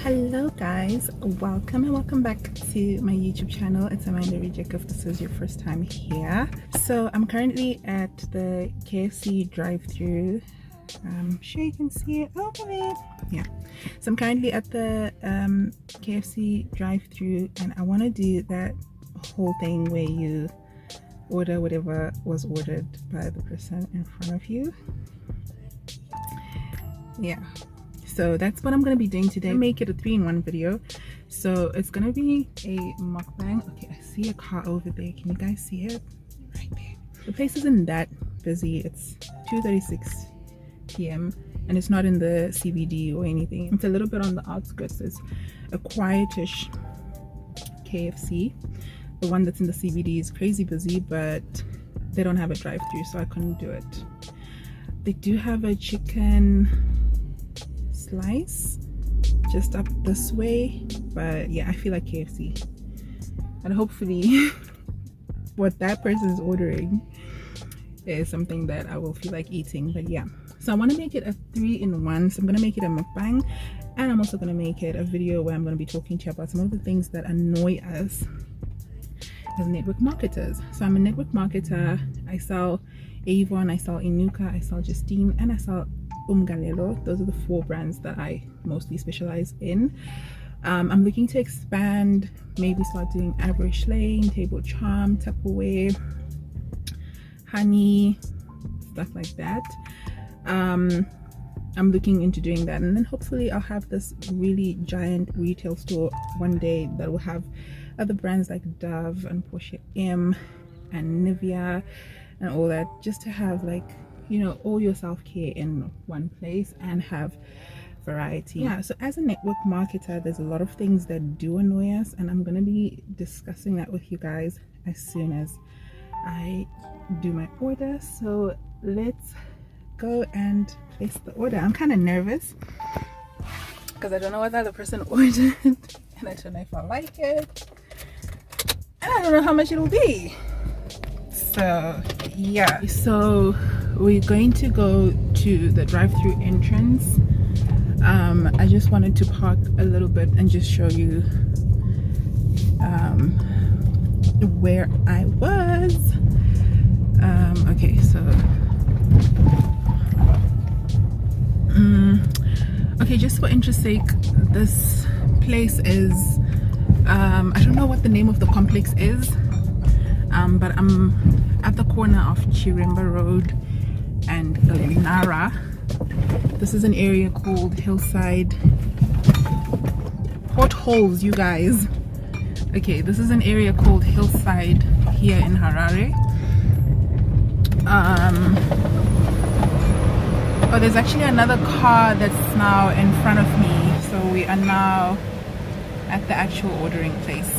Hello guys, welcome and welcome back to my YouTube channel. It's AmandaRujeko if this is your first time here. So I'm currently at the KFC drive-thru. I'm sure you can see it over there. Yeah, so I'm currently at the KFC drive-thru, and I want to do that whole thing where you order whatever was ordered by the person in front of you. Yeah, so that's what I'm going to be doing today. Make it a 3-in-1 video. So it's going to be a mukbang. Okay, I see a car over there. Can you guys see it? Right there. The place isn't that busy. It's 2:36 p.m. and it's not in the CBD or anything. It's a little bit on the outskirts. It's a quietish KFC. The one that's in the CBD is crazy busy, but they don't have a drive-thru, so I couldn't do it. They do have a chicken slice just up this way, but yeah, I feel like KFC, and hopefully what that person is ordering is something that I will feel like eating. But yeah, so I want to make it a 3-in-1. So I'm going to make it a mukbang, and I'm also going to make it a video where I'm going to be talking to you about some of the things that annoy us as network marketers. So I'm a network marketer. I sell Avon, I sell Inuka, I sell Justine, and I sell Umgalelo. Those are the 4 brands that I mostly specialize in. I'm looking to expand, maybe start doing Average Lane, Table Charm, Tupperware, Honey, stuff like that. I'm looking into doing that, and then hopefully I'll have this really giant retail store one day that will have other brands like Dove and Porsche M and Nivea and all that, just to have, like, you know, all your self-care in one place and have variety. Yeah, so as a network marketer, there's a lot of things that do annoy us, and I'm going to be discussing that with you guys as soon as I do my order. So let's go and place the order. I'm kind of nervous because I don't know what the other person ordered, and I don't know if I like it, and I don't know how much it will be. So yeah, so we're going to go to the drive-thru entrance. I just wanted to park a little bit and just show you where I was. Okay, so okay, just for interest's sake, this place is I don't know what the name of the complex is, but I'm at the corner of Chirimba Road and Nara. This is an area called Hillside. Potholes, you guys. Okay, this is an area called Hillside here in Harare. Oh, there's actually another car that's now in front of me, so we are now at the actual ordering place.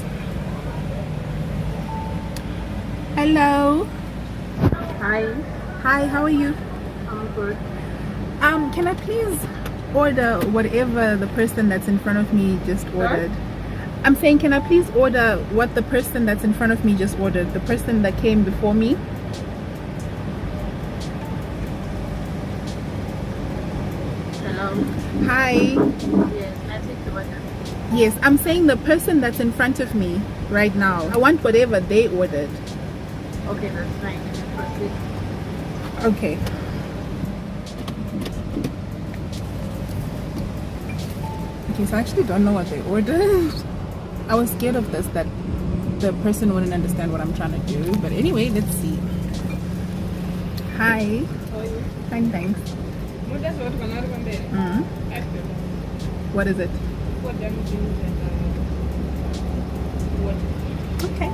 Hello. Hi. Hi, how are you? I'm good. Can I please order whatever the person that's in front of me just ordered? I'm saying, can I please order what the person that's in front of me just ordered? The person that came before me? Hello. Hi. Yes, message to order. Yes, I'm saying the person that's in front of me right now. I want whatever they ordered. Okay, that's fine. Proceed. Okay. Okay, so I actually don't know what they ordered. I was scared of this, that the person wouldn't understand what I'm trying to do. But anyway, let's see. Hi. How are you? Fine, thanks. What is it? Okay.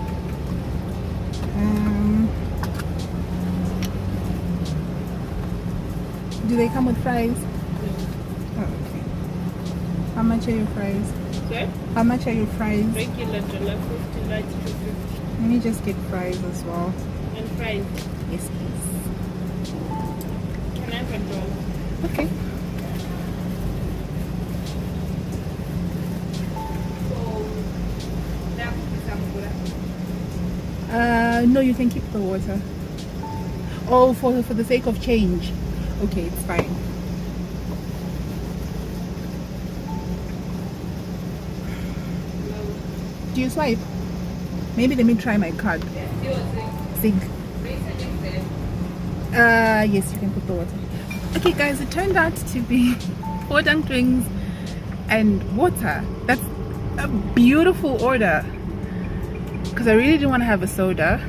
Do they come with fries? Oh, okay. How much are your fries? Sorry? How much are your fries? Regular dollar 50, light 250. Let me just get fries as well. And fries. Yes, please. Can I have $1? Okay. So, that would be some No, you can keep the water. Oh, for the sake of change. Okay, it's fine. Do you swipe? Maybe let me try my card. Sig. Yes, you can put the water. Okay guys, it turned out to be 4 dunked wings and water. That's a beautiful order, because I really didn't want to have a soda.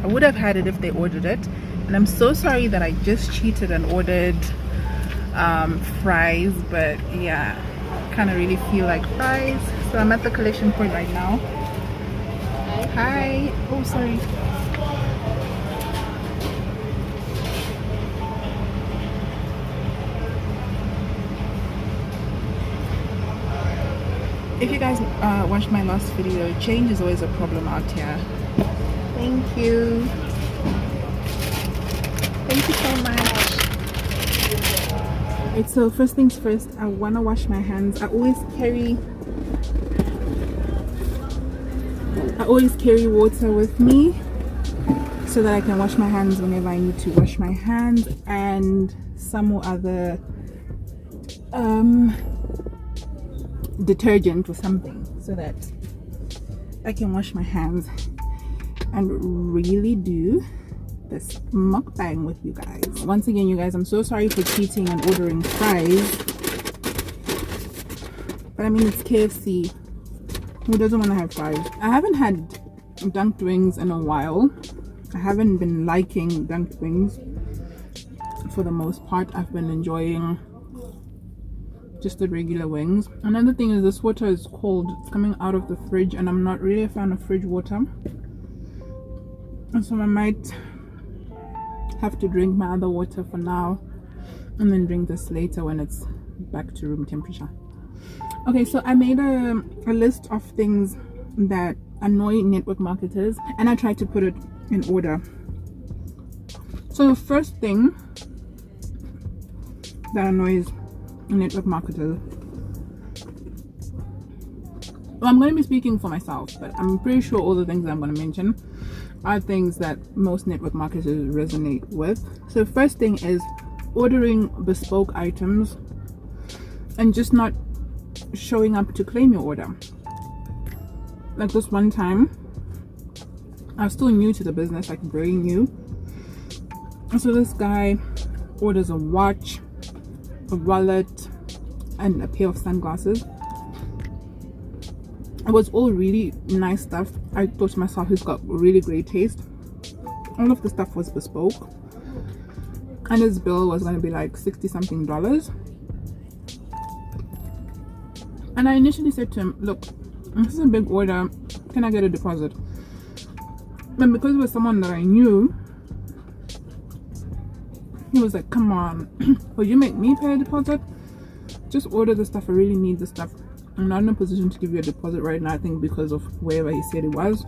I would have had it if they ordered it, and I'm so sorry that I just cheated and ordered fries, but yeah, kind of really feel like fries. So I'm at the collection point right now. Hi. Oh, sorry. If you guys watched my last video, change is always a problem out here. Thank you. Thank you so much. Right, so first things first, I want to wash my hands. I always carry water with me so that I can wash my hands whenever I need to wash my hands, and some or other detergent or something, so that I can wash my hands and really do this mukbang with you guys. Once again, you guys, I'm so sorry for cheating and ordering fries, but I mean, it's KFC. Who doesn't want to have fries? I haven't had dunked wings in a while. I haven't been liking dunked wings for the most part. I've been enjoying just the regular wings. Another thing is, this water is cold. It's coming out of the fridge, and I'm not really a fan of fridge water, and so I might have to drink my other water for now and then drink this later when it's back to room temperature. Okay, so I made a list of things that annoy network marketers, and I tried to put it in order. So the first thing that annoys network marketers, well, I'm going to be speaking for myself, but I'm pretty sure all the things that I'm going to mention are things that most network marketers resonate with. So the first thing is ordering bespoke items and just not showing up to claim your order. Like this one time, I was still new to the business, like very new, and so this guy orders a watch, a wallet, and a pair of sunglasses. It was all really nice stuff. I thought to myself, he's got really great taste. All of the stuff was bespoke, and his bill was going to be like $60 something. And I initially said to him, look, this is a big order, can I get a deposit? But because it was someone that I knew, he was like, come on, will you make me pay a deposit? Just order the stuff, I really need the stuff. I'm not in a position to give you a deposit right now, I think because of wherever he said it was.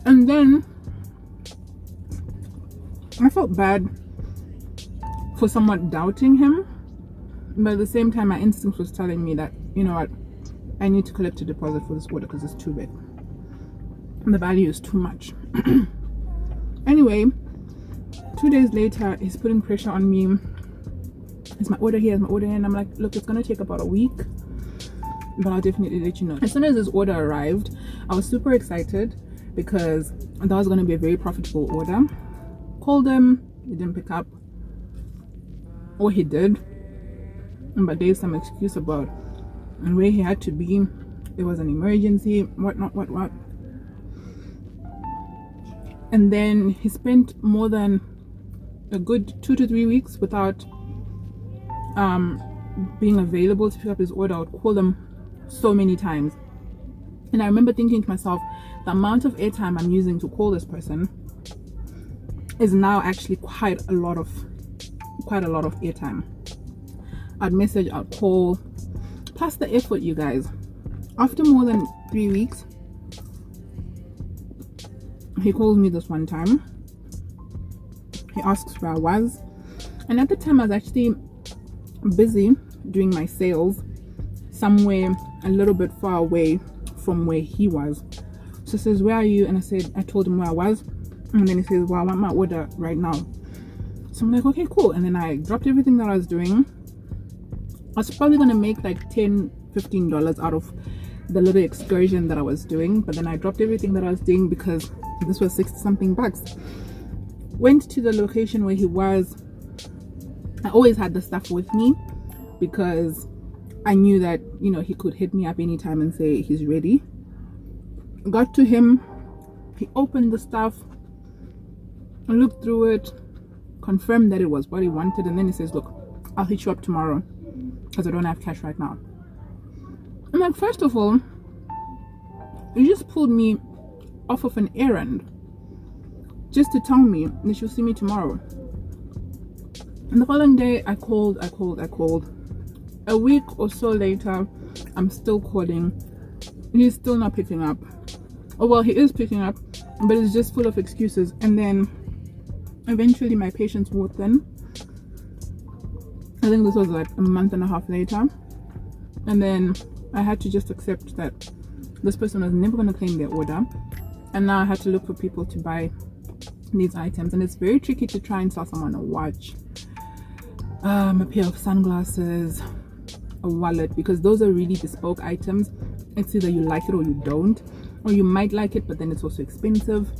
And then I felt bad for somewhat doubting him, but at the same time my instinct was telling me that, you know what, I need to collect a deposit for this order because it's too big, the value is too much. Anyway, 2 days later, he's putting pressure on me. Is my order here? Is my order here? And I'm like, look, it's gonna take about a week, but I'll definitely let you know. As soon as this order arrived, I was super excited because that was gonna be a very profitable order. Called him, he didn't pick up, or he did, but there's some excuse about and where he had to be. It was an emergency, what. And then he spent more than a good 2 to 3 weeks without being available to pick up his order. I would call him so many times, and I remember thinking to myself, the amount of airtime I'm using to call this person is now actually quite a lot of airtime. I'd message, I'd call, plus the effort, you guys. After more than 3 weeks, he calls me this one time. He asks where I was, and at the time I was actually busy doing my sales somewhere a little bit far away from where he was. So he says, where are you? And I told him where I was, and then he says, well, I want my order right now. So I'm like, okay, cool. And then I dropped everything that I was doing. I was probably gonna make like $10-15 out of the little excursion that I was doing, but then I dropped everything that I was doing because this was 60 something bucks. Went to the location where he was. I always had the stuff with me because I knew that, you know, he could hit me up anytime and say he's ready. Got to him, he opened the stuff, looked through it, confirmed that it was what he wanted, and then he says, look, I'll hit you up tomorrow because I don't have cash right now. I'm like, first of all, you just pulled me off of an errand just to tell me that you'll see me tomorrow. And the following day, I called. A week or so later, I'm still calling. He's still not picking up. Oh, well, he is picking up, but it's just full of excuses. And then eventually my patience wore thin. I think this was like a month and a half later. And then I had to just accept that this person was never going to claim their order. And now I had to look for people to buy these items. And it's very tricky to try and sell someone a watch, a pair of sunglasses, a wallet, because those are really bespoke items. It's either you like it or you don't, or you might like it but then it's also expensive,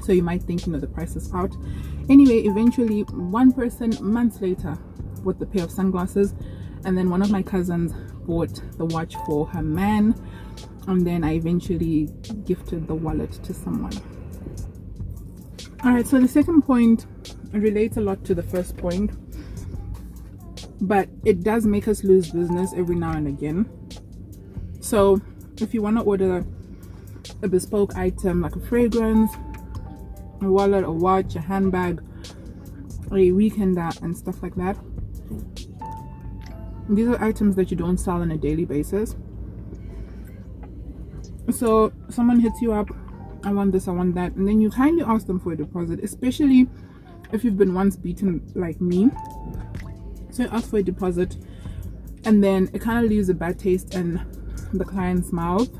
so you might think, you know, the price is out. Anyway, eventually one person months later bought the pair of sunglasses, and then one of my cousins bought the watch for her man, and then I eventually gifted the wallet to someone. All right, so the second point relates a lot to the first point, but it does make us lose business every now and again. So if you want to order a bespoke item like a fragrance, a wallet, a watch, a handbag, or a weekender and stuff like that, these are items that you don't sell on a daily basis. So someone hits you up, I want this, I want that, and then you kindly ask them for a deposit, especially if you've been once beaten like me. So you ask for a deposit, and then it kind of leaves a bad taste in the client's mouth,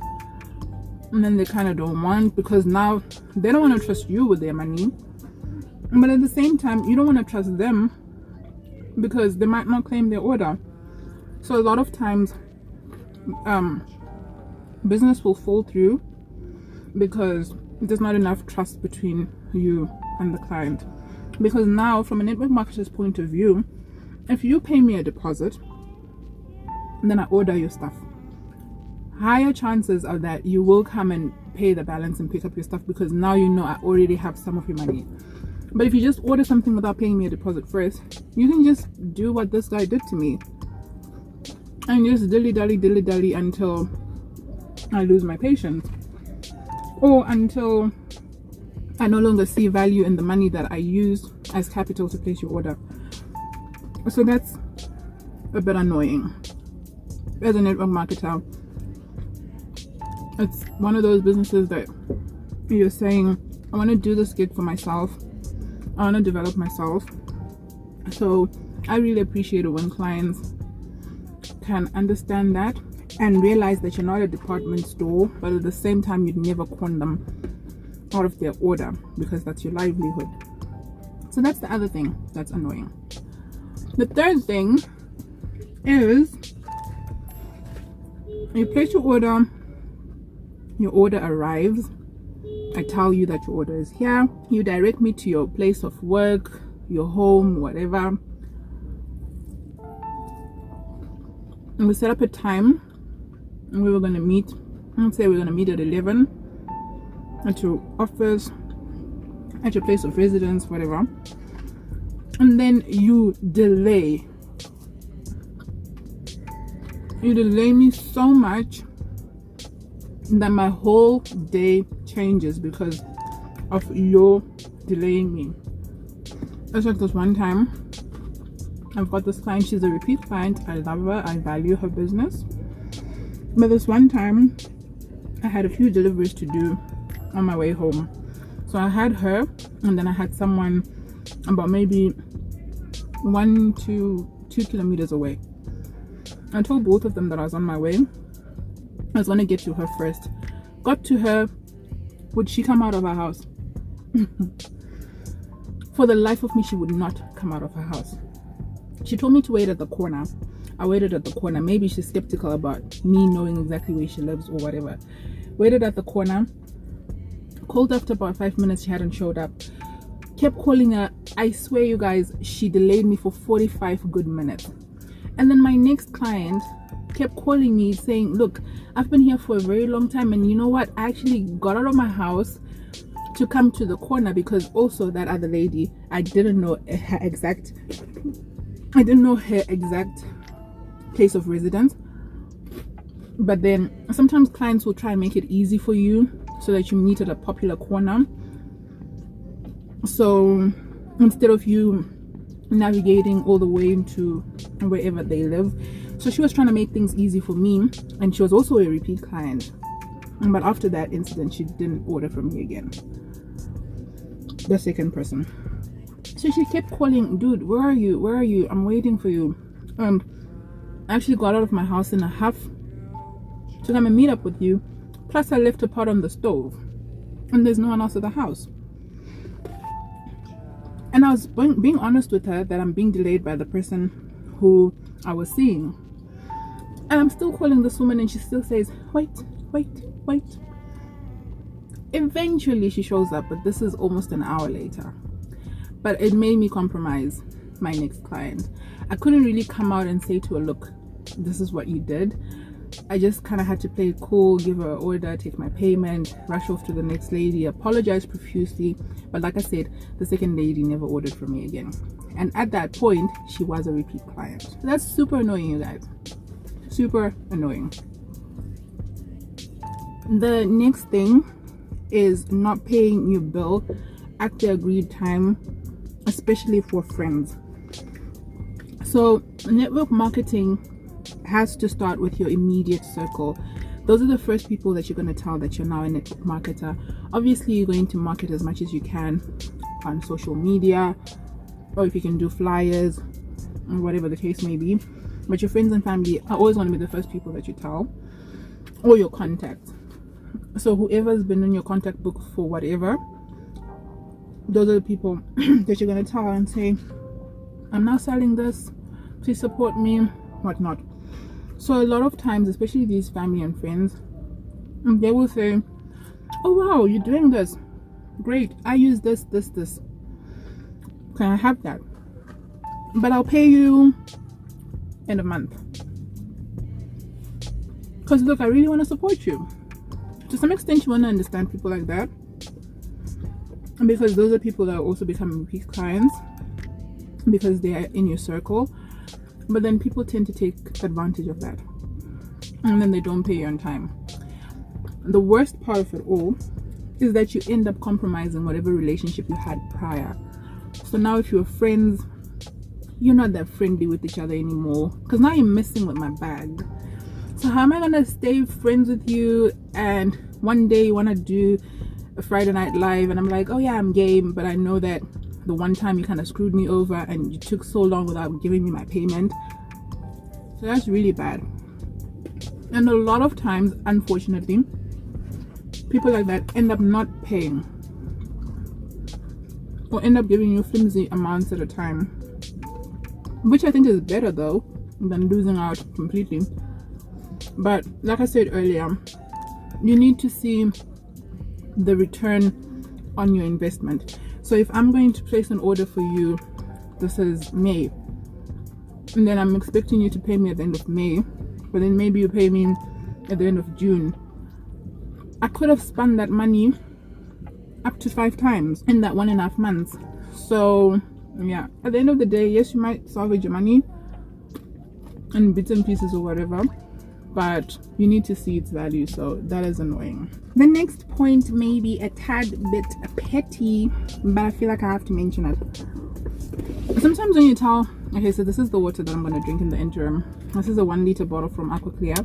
and then they kind of don't want, because now they don't want to trust you with their money, but at the same time you don't want to trust them because they might not claim their order. So a lot of times business will fall through because there's not enough trust between you and the client. Because now, from a network marketer's point of view, if you pay me a deposit and then I order your stuff, higher chances are that you will come and pay the balance and pick up your stuff, because now you know I already have some of your money. But if you just order something without paying me a deposit first, you can just do what this guy did to me and just dilly-dally until I lose my patience, or until I no longer see value in the money that I use as capital to place your order. So that's a bit annoying. As a network marketer, it's one of those businesses that you're saying, I want to do this gig for myself, I want to develop myself. So I really appreciate it when clients can understand that and realize that you're not a department store, but at the same time you'd never con them out of their order, because that's your livelihood. So that's the other thing that's annoying. The third thing is, you place your order arrives, I tell you that your order is here, you direct me to your place of work, your home, whatever, and we set up a time, and we were going to meet. Let's say we're going to meet at 11 at your office, at your place of residence, whatever, and then you delay me so much that my whole day changes because of your delaying me. It's like this one time, I've got this client, she's a repeat client, I love her, I value her business, but this one time I had a few deliveries to do on my way home. So I had her, and then I had someone about maybe 1 to 2 kilometers away. I told both of them that I was on my way. I was going to get to her first. Got to her, would she come out of her house? For the life of me, she would not come out of her house. She told me to wait at the corner. I waited at the corner. Maybe she's skeptical about me knowing exactly where she lives or whatever. Waited at the corner. Called after about 5 minutes. She hadn't showed up. Kept calling her. I swear, you guys, she delayed me for 45 good minutes. And then my next client kept calling me saying, look, I've been here for a very long time, and you know what, I actually got out of my house to come to the corner because also that other lady, I didn't know her exact place of residence. But then sometimes clients will try and make it easy for you so that you meet at a popular corner. So instead of you navigating all the way to wherever they live, so she was trying to make things easy for me, and she was also a repeat client. But after that incident, she didn't order from me again, the second person. So she kept calling, dude, where are you, I'm waiting for you. I actually got out of my house in a huff to come and meet up with you, plus I left a pot on the stove and there's no one else at the house. And I was being honest with her that I'm being delayed by the person who I was seeing. And I'm still calling this woman and she still says, wait. Eventually she shows up, but this is almost an hour later. But it made me compromise my next client. I couldn't really come out and say to her, look, this is what you did. I just kind of had to play it cool, give her an order, take my payment, rush off to the next lady, apologize profusely. But like I said, the second lady never ordered from me again. And at that point, she was a repeat client. So that's super annoying, you guys. Super annoying. The next thing is not paying your bill at the agreed time, especially for friends. So network marketing has to start with your immediate circle. Those are the first people that you're going to tell that you're now a network marketer. Obviously, you're going to market as much as you can on social media, or if you can do flyers, or whatever the case may be. But your friends and family are always going to be the first people that you tell, or your contacts. So whoever's been in your contact book for whatever, those are the people that you're going to tell and say, I'm now selling this, please support me, whatnot. So a lot of times, especially these family and friends, they will say, oh wow, you're doing this, great, I use this, can I have that? But I'll pay you in a month, because look, I really want to support you. To some extent, you want to understand people like that, and because those are people that are also becoming repeat clients because they are in your circle. But then people tend to take advantage of that, and then they don't pay you on time. The worst part of it all is that you end up compromising whatever relationship you had prior. So now if you're friends, you're not that friendly with each other anymore, because now you're messing with my bag. So how am I gonna stay friends with you, and one day you want to do a Friday night live and I'm like, oh yeah, I'm game, but I know that the one time you kind of screwed me over and you took so long without giving me my payment. So that's really bad. And a lot of times, unfortunately, people like that end up not paying, or end up giving you flimsy amounts at a time, which I think is better though than losing out completely. But like I said earlier, you need to see the return on your investment. So if I'm going to place an order for you, this is May, and then I'm expecting you to pay me at the end of May, but then maybe you pay me at the end of June, I could have spent that money up to 5 times in that 1.5 months. So yeah, at the end of the day, yes, you might salvage your money in bits and pieces or whatever, but you need to see its value. So that is annoying. The next point may be a tad bit petty, but I feel like I have to mention it. Sometimes when you tell, okay, so this is the water that I'm going to drink in the interim. This is a 1 liter bottle from Aquaclear.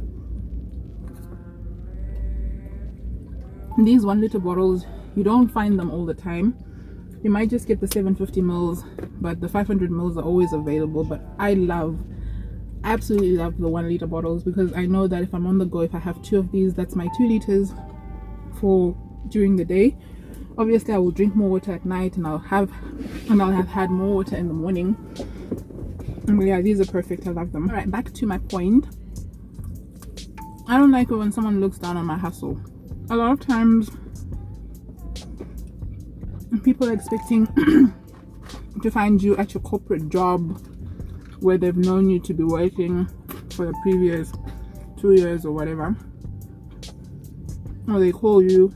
These 1 liter bottles, you don't find them all the time. You might just get the 750 mils, but the 500 mils are always available. But I absolutely love the 1 liter bottles, because I know that if I'm on the go, if I have 2 of these, that's my 2 liters for during the day. Obviously I will drink more water at night, and I'll have had more water in the morning. Yeah, these are perfect. I love them. All right, back to my point. I don't like it when someone looks down on my hustle. A lot of times people are expecting to find you at your corporate job where they've known you to be working for the previous 2 years or whatever, or they call you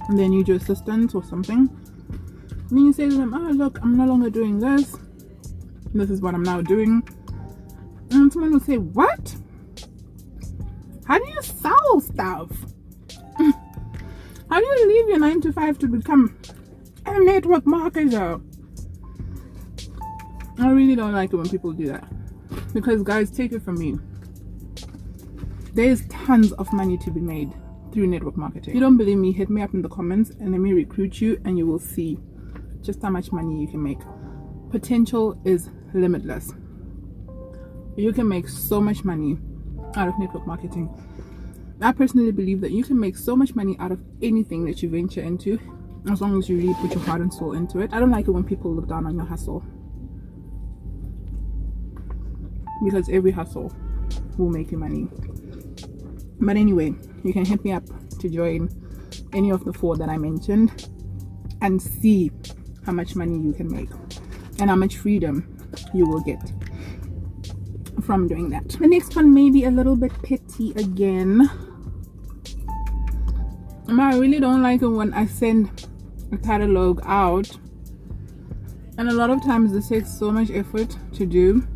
and they need your assistance or something, and then you say to them, oh look, I'm no longer doing this is what I'm now doing. And someone will say, what? How do you sell stuff? How do you leave your 9 to 5 to become a network marketer? I really don't like it when people do that, because guys, take it from me, there's tons of money to be made through network marketing. If you don't believe me, hit me up in the comments and let me recruit you, and you will see just how much money you can make. Potential is limitless. You can make so much money out of network marketing. I personally believe that you can make so much money out of anything that you venture into, as long as you really put your heart and soul into it. I don't like it when people look down on your hustle, because every hustle will make you money. But anyway, you can hit me up to join any of the 4 that I mentioned and see how much money you can make and how much freedom you will get from doing that. The next one may be a little bit petty again. I really don't like it when I send a catalog out, and a lot of times this takes so much effort to do,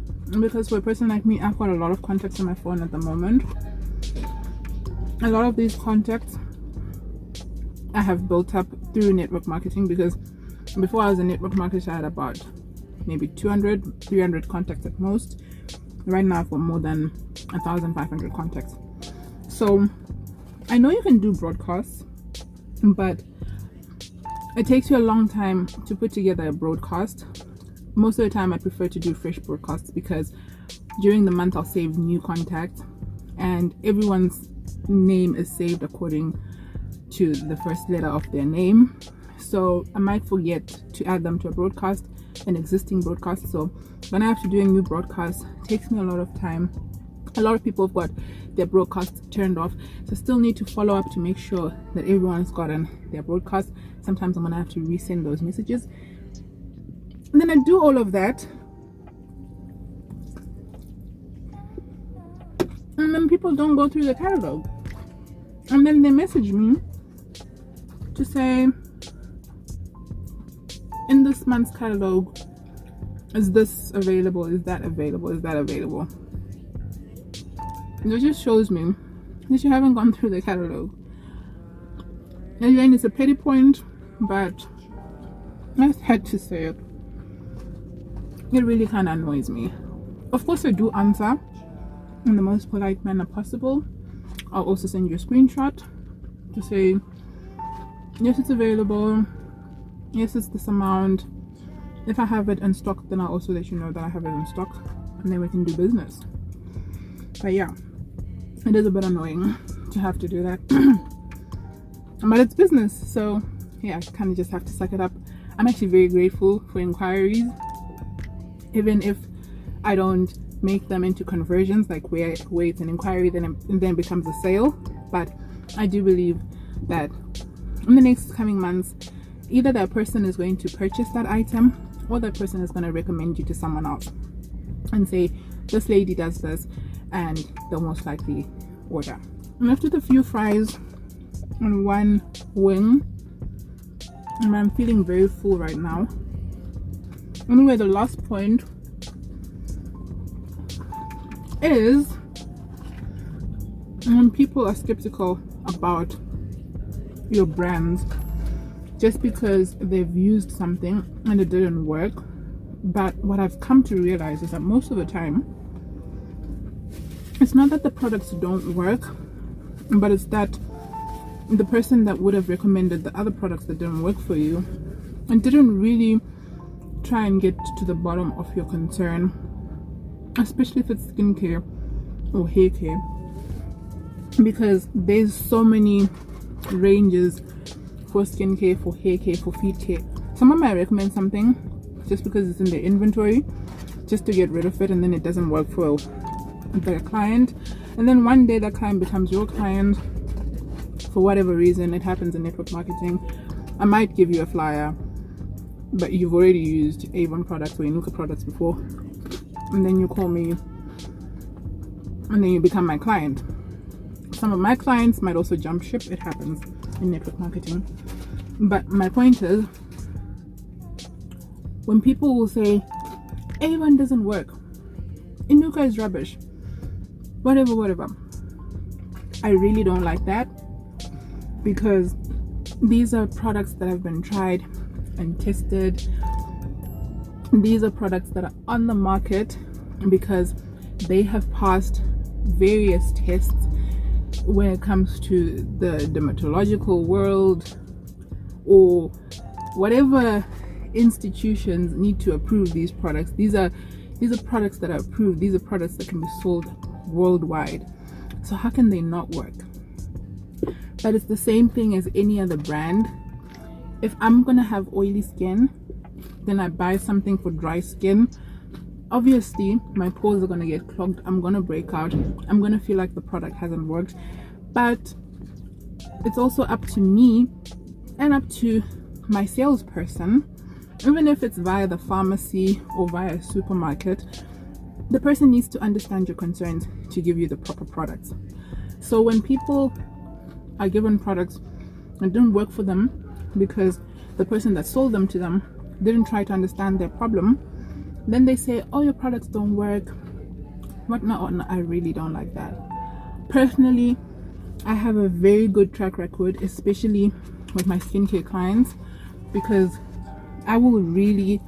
because for a person like me, I've got a lot of contacts on my phone at the moment. A lot of these contacts I have built up through network marketing, because before I was a network marketer, I had about maybe 200-300 contacts at most. Right now I've got more than 1,500 contacts. So I know you can do broadcasts, but it takes you a long time to put together a broadcast. Most of the time I prefer to do fresh broadcasts, because during the month I'll save new contacts, and everyone's name is saved according to the first letter of their name. So I might forget to add them to a broadcast, an existing broadcast. So when I have to do a new broadcast, it takes me a lot of time. A lot of people have got their broadcasts turned off, so I still need to follow up to make sure that everyone's gotten their broadcast. Sometimes I'm gonna have to resend those messages, and then I do all of that, and then people don't go through the catalog, and then they message me to say, in this month's catalog, is this available, is that available, is that available? It just shows me that you haven't gone through the catalog. And then it's a petty point, but I had to say it. It really kind of annoys me. Of course I do answer in the most polite manner possible. I'll also send you a screenshot to say, yes, it's available, yes, it's this amount. If I have it in stock, then I'll also let you know that I have it in stock, and then we can do business. But yeah, it is a bit annoying to have to do that. But it's business, so yeah, I kind of just have to suck it up. I'm actually very grateful for inquiries, even if I don't make them into conversions, like where it's an inquiry then it becomes a sale. But I do believe that in the next coming months, either that person is going to purchase that item, or that person is going to recommend you to someone else and say, this lady does this, and they'll most likely order. I'm left with a few fries and one wing, and I'm feeling very full right now. Anyway, the last point is when people are skeptical about your brands just because they've used something and it didn't work. But what I've come to realize is that most of the time, it's not that the products don't work, but it's that the person that would have recommended the other products that didn't work for you and didn't really try and get to the bottom of your concern, especially if it's skincare or hair care, because there's so many ranges for skincare, for hair care, for feet care. Someone might recommend something just because it's in their inventory, just to get rid of it, and then it doesn't work for the client, and then one day that client becomes your client for whatever reason. It happens in network marketing. I might give you a flyer, but you've already used Avon products or Inuka products before, and then you call me and then you become my client. Some of my clients might also jump ship. It happens in network marketing. But my point is, when people will say Avon doesn't work, Inuka is rubbish, whatever, I really don't like that, because these are products that have been tried and tested. These are products that are on the market because they have passed various tests when it comes to the dermatological world, or whatever institutions need to approve these products. These are products that are approved. These are products that can be sold worldwide. So how can they not work? But it's the same thing as any other brand. If I'm gonna have oily skin, then I buy something for dry skin. Obviously my pores are gonna get clogged, I'm gonna break out, I'm gonna feel like the product hasn't worked. But it's also up to me and up to my salesperson, even if it's via the pharmacy or via a supermarket, the person needs to understand your concerns to give you the proper products. So when people are given products and don't work for them because the person that sold them to them didn't try to understand their problem, then they say, oh, your products don't work, whatnot. I really don't like that. Personally, I have a very good track record, especially with my skincare clients, because I will really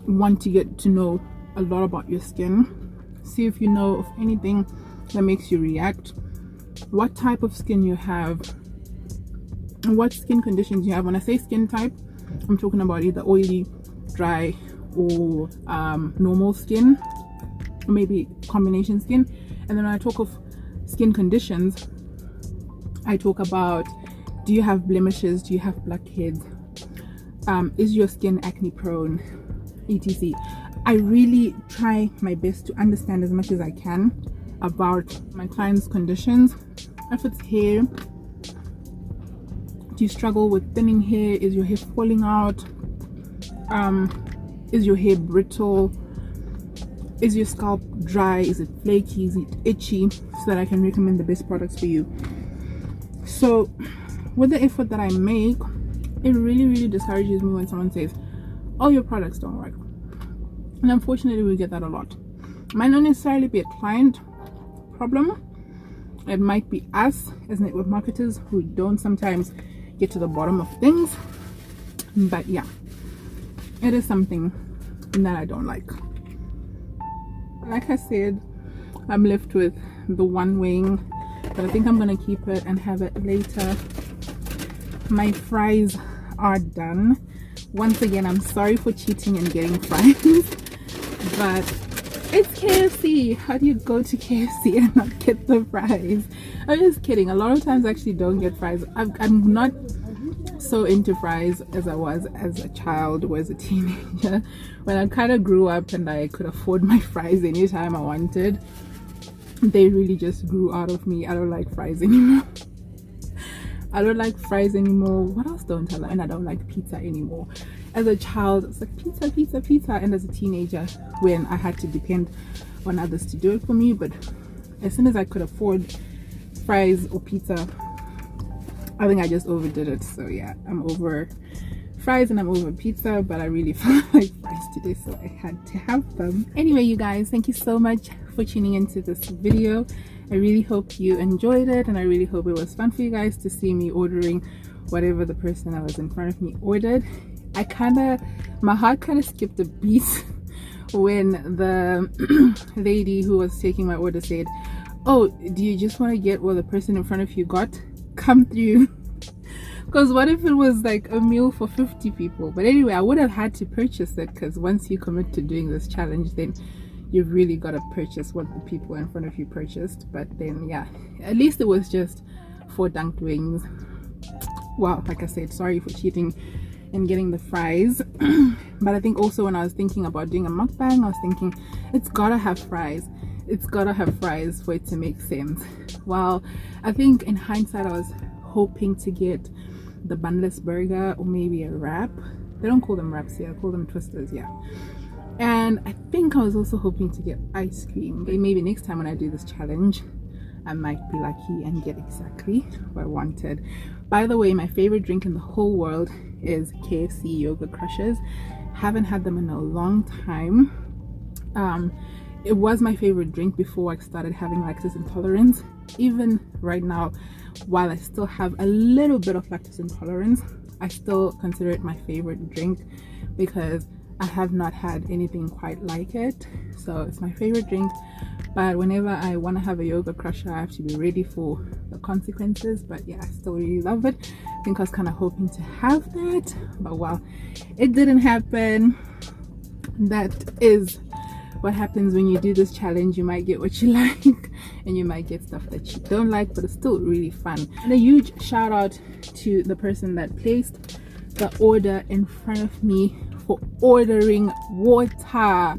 want to get to know a lot about your skin, see if you know of anything that makes you react, what type of skin you have, and what skin conditions you have. When I say skin type, I'm talking about either oily, dry, or normal skin, or maybe combination skin. And then when I talk of skin conditions, I talk about, do you have blemishes, do you have blackheads, is your skin acne prone, etc. I really try my best to understand as much as I can about my clients' conditions. If it's hair, do you struggle with thinning hair? Is your hair falling out? Is your hair brittle? Is your scalp dry? Is it flaky? Is it itchy? So that I can recommend the best products for you. So with the effort that I make, it really discourages me when someone says, oh, your products don't work. And unfortunately we get that a lot. It might not necessarily be a client problem, it might be us as network marketers who don't sometimes get to the bottom of things. But yeah, it is something that I don't like. Like I said, I'm left with the one wing, but I think I'm gonna keep it and have it later. My fries are done. Once again, I'm sorry for cheating and getting fries, but it's KFC. How do you go to KFC and not get the fries? I'm just kidding. A lot of times I actually don't get fries. I'm not so into fries as I was as a child or as a teenager. When I kind of grew up and I could afford my fries anytime I wanted, they really just grew out of me. I don't like fries anymore. I don't like fries anymore. What else don't I like? And I don't like pizza anymore. As a child, it's like pizza. And as a teenager, when I had to depend on others to do it for me, but as soon as I could afford fries or pizza, I think I just overdid it. So yeah, I'm over fries and I'm over pizza, but I really felt like fries today, so I had to have them. Anyway, you guys, thank you so much for tuning into this video. I really hope you enjoyed it, and I really hope it was fun for you guys to see me ordering whatever the person that was in front of me ordered. My heart kind of skipped a beat when the lady who was taking my order said, oh, do you just want to get what the person in front of you got? Come through. Because what if it was like a meal for 50 people? But anyway, I would have had to purchase it, because once you commit to doing this challenge, then you've really got to purchase what the people in front of you purchased. But then yeah, at least it was just 4 dunked wings. Wow, like I said, sorry for cheating in getting the fries. But I think also when I was thinking about doing a mukbang, I was thinking it's gotta have fries. It's gotta have fries for it to make sense. Well, I think in hindsight I was hoping to get the bunless burger or maybe a wrap. They don't call them wraps here, I call them twisters, yeah. And I think I was also hoping to get ice cream. Maybe next time when I do this challenge I might be lucky and get exactly what I wanted. By the way, my favorite drink in the whole world is KFC yogurt crushers. Haven't had them in a long time. It was my favorite drink before I started having lactose intolerance. Even right now, while I still have a little bit of lactose intolerance, I still consider it my favorite drink because I have not had anything quite like it. So it's my favorite drink. But whenever I want to have a yogurt crusher, I have to be ready for the consequences. But yeah, I still really love it. I think I was kind of hoping to have that, but well, it didn't happen. That is what happens when you do this challenge. You might get what you like and you might get stuff that you don't like, but it's still really fun. And a huge shout out to the person that placed the order in front of me for ordering water.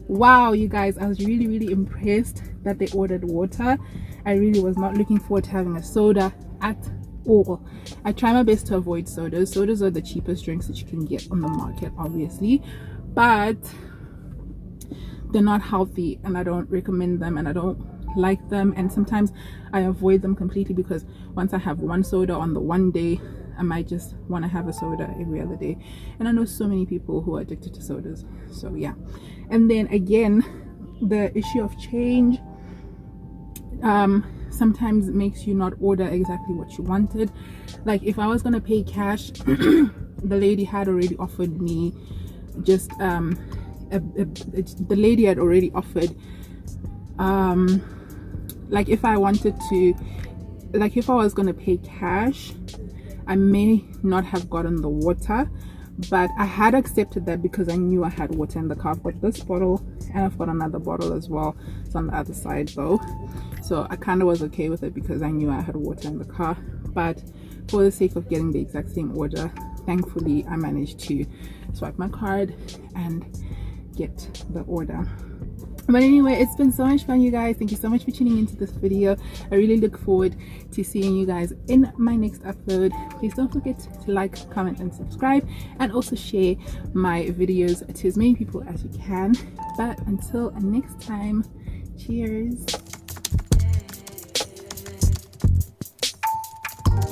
Wow, you guys, I was really impressed that they ordered water. I really was not looking forward to having a soda at all. I try my best to avoid sodas. Sodas are the cheapest drinks that you can get on the market, obviously, but they're not healthy and I don't recommend them and I don't like them, and sometimes I avoid them completely because once I have one soda on the one day, I might just want to have a soda every other day, and I know so many people who are addicted to sodas. So yeah. And then again, the issue of change sometimes makes you not order exactly what you wanted. Like if I was gonna pay cash, the lady had already offered me just the lady had already offered like if I wanted to, like if I was gonna pay cash, I may not have gotten the water, but I had accepted that because I knew I had water in the car. I've got this bottle and I've got another bottle as well. It's on the other side though, so I kind of was okay with it because I knew I had water in the car. But for the sake of getting the exact same order, thankfully I managed to swipe my card and get the order. But anyway, it's been so much fun, you guys. Thank you so much for tuning into this video. I really look forward to seeing you guys in my next upload. Please don't forget to like, comment and subscribe, and also share my videos to as many people as you can. But until next time, cheers.